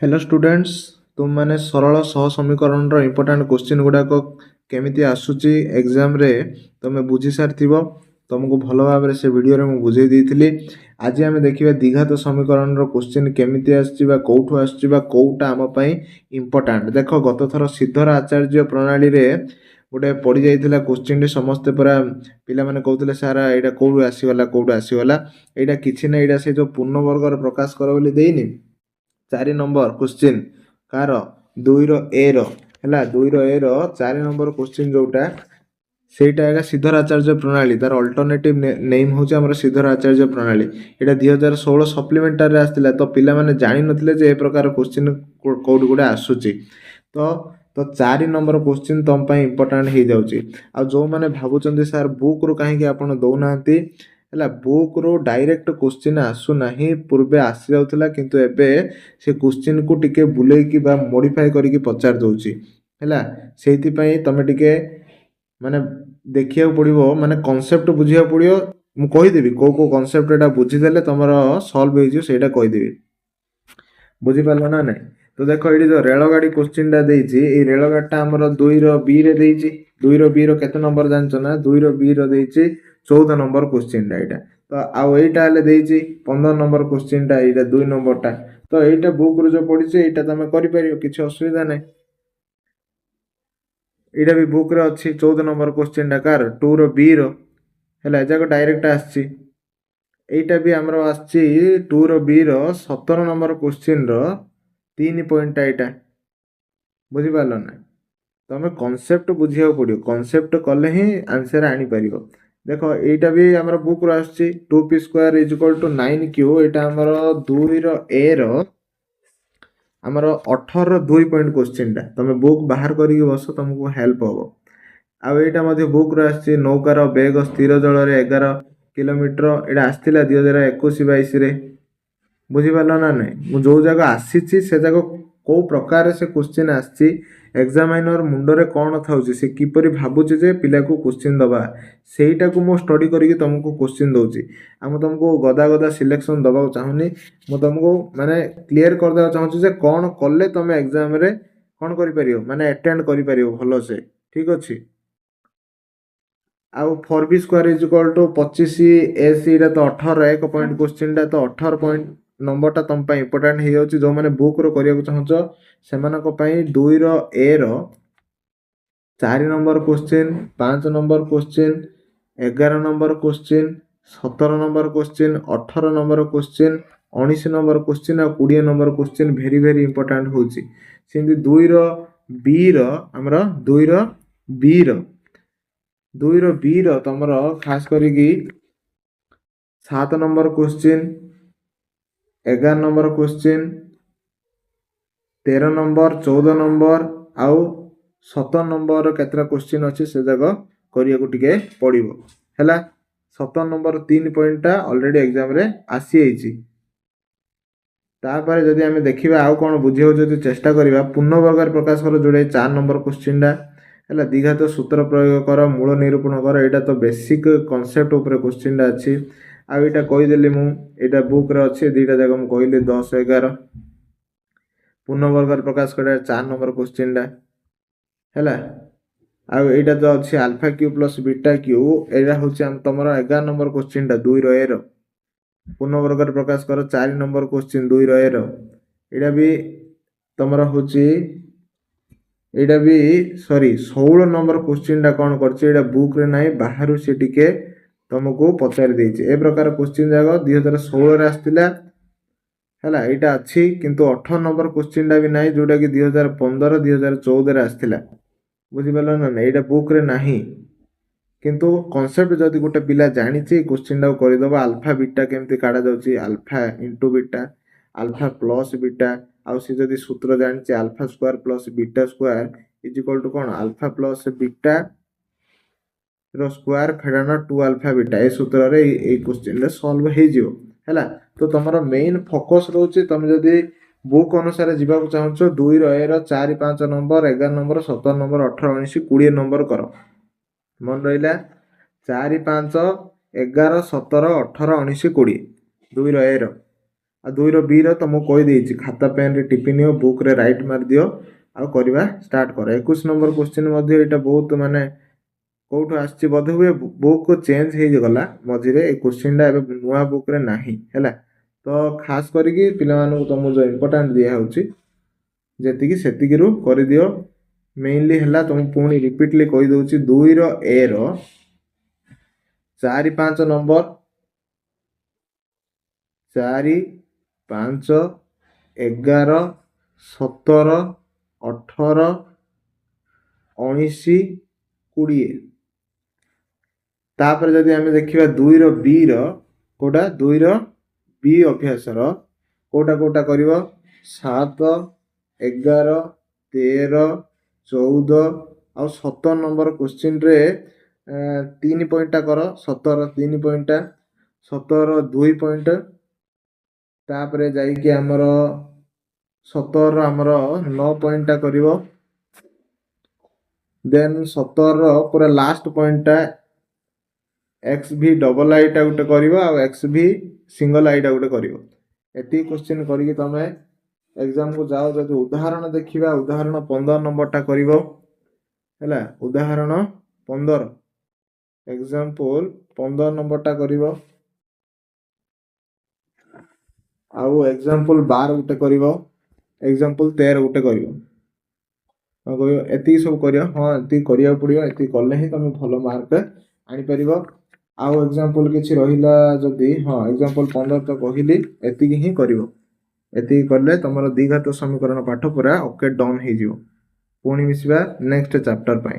Hello students तुम मैंने सरल सह समीकरण इंपोर्टाट क्वेश्चन गुड़ाक केमी आसूची एग्जाम रे तुम्हें बुझी सारी तुमको भल भाव से वीडियो में बुझे दी। आज आम देखा द्विघात समीकरण क्वेश्चन केमी आसठू आसोटा आम इम्पोर्टाट देख गत थर श्रीधर आचार्य प्रणाली रे गोटे पड़ जाता क्वेश्चन समस्ते पूरा पिला माने कहते सारा यहाँ कौटू आसीगला यहाँ किसी ना यहाँ से जो पूर्णवर्गर प्रकाश कर बोली देनी 4 नंबर क्वेश्चन कार 2 ए है 2 ए 4 नंबर क्वेश्चन जोटा सेटा है श्रीधर आचार्य प्रणाली तार अल्टरनेटिव नेम हूँ आम श्रीधर आचार्य प्रणाली यहाँ 2016 सप्लीमेंटार आसला तो पिला माने जानी नथिले जे ए प्रकार क्वेश्चन कौट गुडे आसूची तो तो 4 नंबर क्वेश्चन तुम इम्पोर्टाट हो जाऊँगी आ जो मैंने भावुं सार बुक रू कहीं आप दौना है बुक रू डायरेक्ट क्वेश्चन आसूना पूर्वे आसी जाऊला किंतु एबे से क्वेश्चन को टिके बुलेकी बा मॉडिफाई करके पचार दउची है से तुम टिके माने देखिया पड़ो माने कॉन्सेप्ट बुझिया पड़ो मु कहीदेवी कौ कौ कॉन्सेप्ट एटा बुझीदेले तुम सॉल्व हो कहीदेवी बुझीपार ना ना। तो देख ये जो रेलगाड़ी क्वेश्चन देती रेलगाड़ीटा आम 2 बी रे देती 2 बी केते नंबर जानच ना 2 बी देती 14 नंबर क्वेश्चन यहाँ तो आउ यहीटा 15 नंबर क्वेश्चन यहाँ 2 नंबरटा तो यहाँ बुक रू जो पड़ी यहाँ तुम कर किसी असुविधा ना यहाँ भी बुक रे अच्छी 14 नंबर क्वेश्चन कार 2 बी है जाक डायरेक्ट आसी यहाँ भी आमर आ 2 बी 17 नंबर क्वेश्चन 3 पॉइंट यहाँ बुझीपार ना तुम कॉन्सेप्ट बुझा पड़ो कॉन्सेप्ट कले ही आंसर आनीपर देख यहाँ भी आम बुक रू आस 2p square is equal to 9q यहाँ आमर 2 ए आमर 18 2 पॉइंट क्वेश्चन तुम बुक बाहर करके बस तुमको हेल्प हम आईटा बुक रू आस नौकार बेग स्थिर जल 11 किलोमीटर यहाँ आसला 2021-22 बुझीपार ना ना जो जगह आसी से जगह कौ प्रकार से क्वेश्चन आसी एग्जामिनर मुंडरे कौन था से किपरि भावुचे जे पिला को क्वेश्चन दबा सेटा को मो स्टडी करके तुमको क्वेश्चन दउची आम तुमको गदा गदा सिलेक्शन दबा चाहूनी मो तुमको माने क्लियर कर देवा चाहूँ जे कौन कले तुम एग्जाम रे कौन करि परियो माने अटेंड करि परियो भलो से ठीक अछि आउ 4b square is equal to 25 AC तो 18 1 पॉइंट क्वेश्चन तो 18 पॉइंट नंबरटा तुम इम्पोर्टाट हो जाऊँ जो मैंने बुक रो करिया चाहूँ से 2 ए 4 number question 5 number question 11 number question 17 number question 18 number question 19 number question और 20 नंबर क्वेश्चन भेरी भेरी इम्पोर्टाट होती 2 बी आमर 2 बी तुम खास करी 7 number question 11 number question 13 number 14 number आउ 17 नंबर केतरा क्वेश्चन अच्छे से जगह करिया को टिके पड़िबो हैला 17 नंबर 3 पॉइंटटा ऑलरेडी एग्जाम रे आसी आइची तापर जदि आमे देखिबा आउ कोन बुझियो जदि चेष्टा करिबा पूर्णवर्गर प्रकाश कर जोड़े 4 नंबर क्वेश्चन डा हैला द्विघात सूत्र प्रयोग कर मूल निरूपण कर एटा तो बेसिक कांसेप्ट ऊपर क्वेश्चन डा अछि आ एटा कहि देली मु एटा बुक रे अछि दुईटा जगह मु कहिली 10 11 पूर्णवर्गर प्रकाश कर 4 नंबर क्वेश्चन डा हैला आ एटा तो अछि alpha Q plus beta Q एटा होछि हम तमरा 11 नंबर क्वेश्चन डा 2 ए पूर्णवर्गर प्रकाश कर 4 नंबर क्वेश्चन 2 ए एटा भी तमरा होछि एटा भी सॉरी 16 नंबर क्वेश्चन डा कोन करछि एटा बुक रे नाही बाहरु से टिके तुमको पचार देछि ए प्रकार क्वेश्चन जाग 2016 रे आस्तिला हैला एटा अछि किंतु 18 नंबर क्वेश्चन डा भी नाही जोटा कि 2015 2014 रे आस्तिला बुझि पालो ना एटा बुक रे नाही किंतु कांसेप्ट जदि गोटे पिला जानिछि क्वेश्चन डा करि दबा अल्फा बीटा केमति काढा जाउछि alpha into beta alpha plus beta आउ से जदि सूत्र जानिछि alpha square plus beta square is equal to कोन अल्फा प्लस बीटा रो स्क्वायर फेडाना 2 अल्फा बीटा ए सूत्र रे ए क्वेश्चन रे सॉल्व हे जियो हैला तो तमरो मेन फोकस रहउछि तुम जदि बुक अनुसार जीवा को चाहछो 2 ए 4 5 नंबर 11 नंबर 17 नंबर 18 19 20 नंबर करो मन रहिला 4 5 11 17 18 19 20 2 ए ଆଉ 2 B ତୁମକୁ କହିଦେଇଛି ଖାତା ପେନ୍ରେ ଟିପି ନିଅ, ବୁକ୍ରେ ରାଇଟ୍ ମାରିଦିଅ ଆଉ କରିବା ଷ୍ଟାର୍ଟ କର। 21 ନମ୍ବର କ୍ୱେଶ୍ଚିନ୍ ମଧ୍ୟ ଏଇଟା ବହୁତ ମାନେ କେଉଁଠୁ ଆସିଛି ବୋଧେ ହୁଏ ବୁକ୍ ଚେଞ୍ଜ ହେଇଗଲା ମଝିରେ, ଏ କ୍ୱେଶ୍ଚିନ୍ଟା ଏବେ ନୂଆ ବୁକ୍ରେ ନାହିଁ ହେଲା। ତ ଖାସ କରିକି ପିଲାମାନଙ୍କୁ ତୁମକୁ ଯେଉଁ ଇମ୍ପୋର୍ଟାଣ୍ଟ ଦିଆହେଉଛି ଯେତିକି ସେତିକିରୁ କରିଦିଅ। ମେନଲି ହେଲା ତୁମକୁ ପୁଣି ରିପିଟଲି କହିଦେଉଛି 2 A ର 4, 5 ନମ୍ବର 4, 5, 11, 17, 18, 19, 20। ତାପରେ ଯଦି ଆମେ ଦେଖିବା 2 B ର କୋଉଟା 2 B ଅଭ୍ୟାସର କୋଉଟା କରିବ 7, 11, 13, 14 ଆଉ 17 ନମ୍ବର କ୍ୱେଶ୍ଚିନ୍ରେ 3 ପଏଣ୍ଟଟା କର। 17 3 ପଏଣ୍ଟଟା, 17 2 ପଏଣ୍ଟ, ତାପରେ ଯାଇକି ଆମର 17 ଆମର 9 ପଏଣ୍ଟଟା କରିବ। ଦେନ୍ 17 ପୁରା ଲାଷ୍ଟ ପଏଣ୍ଟଟା XV ଡବଲ ଆଇଟା ଗୋଟେ କରିବ ଆଉ XV ସିଙ୍ଗଲ ଆଇଟା ଗୋଟେ କରିବ। ଏତିକି କ୍ୱେଶ୍ଚିନ୍ କରିକି ତମେ ଏକ୍ଜାମକୁ ଯାଅ। ଯଦି ଉଦାହରଣ ଦେଖିବା, ଉଦାହରଣ 15 ନମ୍ବରଟା କରିବ ହେଲା। ଉଦାହରଣ 15 ଏକ୍ଜାମ୍ପଲ୍ 15 ନମ୍ବରଟା କରିବ ଆଉ ଏକ୍ଜାମ୍ପଲ୍ 12 ଗୋଟେ କରିବ, ଏକ୍ଜାମ୍ପଲ୍ 13 ଗୋଟେ କରିବ। କହିବ ଏତିକି ସବୁ କରିବ। ହଁ ଏତିକି କରିବାକୁ ପଡ଼ିବ, ଏତିକି କଲେ ହିଁ ତମେ ଭଲ ମାର୍କ ଆଣିପାରିବ। ଆଉ ଏକ୍ଜାମ୍ପଲ୍ କିଛି ରହିଲା ଯଦି, ହଁ ଏକ୍ଜାମ୍ପଲ୍ 15 ତ କହିଲି, ଏତିକି ହିଁ କରିବ। ଏତିକି କଲେ ତମର ଦ୍ୱିଘାତ ସମୀକରଣ ପାଠ ପୁରା ଓକେ ଡନ୍ ହେଇଯିବ। ପୁଣି ମିଶିବା ନେକ୍ସଟ ଚାପ୍ଟର ପାଇଁ।